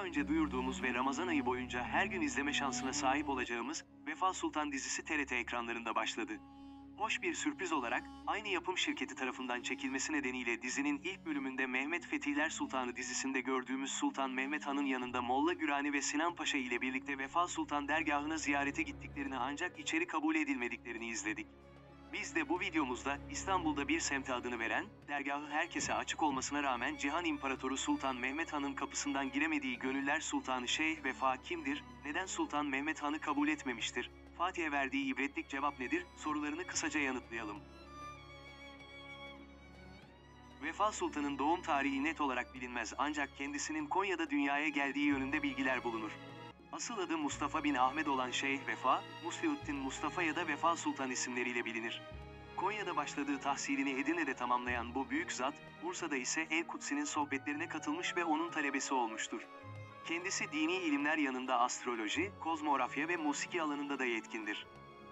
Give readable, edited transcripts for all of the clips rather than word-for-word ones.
daha önce duyurduğumuz ve Ramazan ayı boyunca her gün izleme şansına sahip olacağımız Vefa Sultan dizisi TRT ekranlarında başladı. Hoş bir sürpriz olarak, aynı yapım şirketi tarafından çekilmesi nedeniyle dizinin ilk bölümünde Mehmet Fethiler Sultanı dizisinde gördüğümüz Sultan Mehmet Han'ın yanında Molla Gürani ve Sinan Paşa ile birlikte Vefa Sultan dergahına ziyarete gittiklerini ancak içeri kabul edilmediklerini izledik. Biz de bu videomuzda İstanbul'da bir semte adını veren, dergahı herkese açık olmasına rağmen Cihan İmparatoru Sultan Mehmet Han'ın kapısından giremediği Gönüller Sultanı Şeyh Vefa kimdir, neden Sultan Mehmet Han'ı kabul etmemiştir, Fatih'e verdiği ibretlik cevap nedir, sorularını kısaca yanıtlayalım. Vefa Sultan'ın doğum tarihi net olarak bilinmez ancak kendisinin Konya'da dünyaya geldiği yönünde bilgiler bulunur. Asıl adı Mustafa bin Ahmet olan Şeyh Vefa, Muslihuddin Mustafa ya da Vefa Sultan isimleriyle bilinir. Konya'da başladığı tahsilini Edirne'de tamamlayan bu büyük zat, Bursa'da ise El-Kutsi'nin sohbetlerine katılmış ve onun talebesi olmuştur. Kendisi dini ilimler yanında astroloji, kozmografya ve musiki alanında da yetkindir.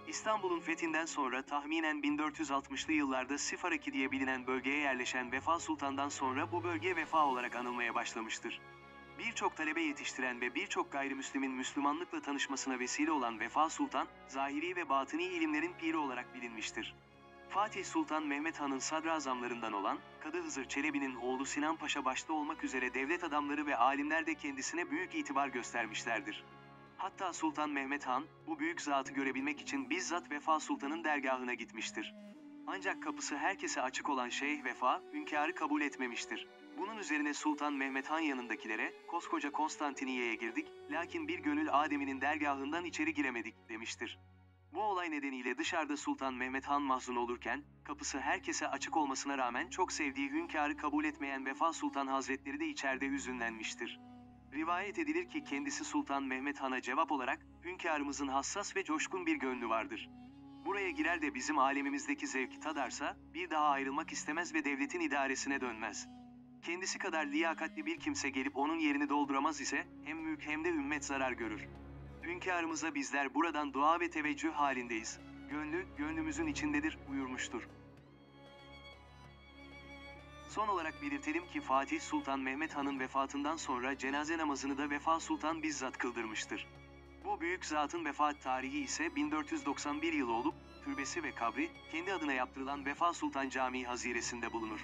İstanbul'un fethinden sonra tahminen 1460'lı yıllarda Sifaraki diye bilinen bölgeye yerleşen Vefa Sultan'dan sonra bu bölge Vefa olarak anılmaya başlamıştır. Birçok talebe yetiştiren ve birçok gayrimüslimin Müslümanlıkla tanışmasına vesile olan Vefa Sultan, zahiri ve batini ilimlerin piri olarak bilinmiştir. Fatih Sultan Mehmet Han'ın sadrazamlarından olan, Kadı Hızır Çelebi'nin oğlu Sinan Paşa başta olmak üzere devlet adamları ve alimler de kendisine büyük itibar göstermişlerdir. Hatta Sultan Mehmet Han, bu büyük zatı görebilmek için bizzat Vefa Sultan'ın dergahına gitmiştir. Ancak kapısı herkese açık olan Şeyh Vefa, hünkârı kabul etmemiştir. Bunun üzerine Sultan Mehmet Han yanındakilere, koskoca Konstantiniye'ye girdik, lakin bir gönül Adem'inin dergahından içeri giremedik, demiştir. Bu olay nedeniyle dışarıda Sultan Mehmet Han mahzun olurken, kapısı herkese açık olmasına rağmen çok sevdiği hünkârı kabul etmeyen Vefa Sultan Hazretleri de içeride hüzünlenmiştir. Rivayet edilir ki kendisi Sultan Mehmet Han'a cevap olarak, hünkârımızın hassas ve coşkun bir gönlü vardır. Buraya girer de bizim alemimizdeki zevki tadarsa, bir daha ayrılmak istemez ve devletin idaresine dönmez. Kendisi kadar liyakatli bir kimse gelip onun yerini dolduramaz ise, hem mülk hem de ümmet zarar görür. Hünkârımıza bizler buradan dua ve teveccüh halindeyiz. Gönlü, gönlümüzün içindedir, buyurmuştur. Son olarak belirtelim ki Fatih Sultan Mehmet Han'ın vefatından sonra cenaze namazını da Vefa Sultan bizzat kıldırmıştır. Bu büyük zatın vefat tarihi ise 1491 yılı olup, türbesi ve kabri, kendi adına yaptırılan Vefa Sultan Camii haziresinde bulunur.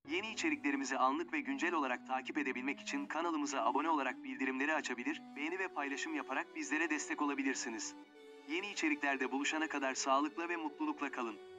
Yeni içeriklerimizi anlık ve güncel olarak takip edebilmek için kanalımıza abone olarak bildirimleri açabilir, beğeni ve paylaşım yaparak bizlere destek olabilirsiniz. Yeni içeriklerde buluşana kadar sağlıkla ve mutlulukla kalın.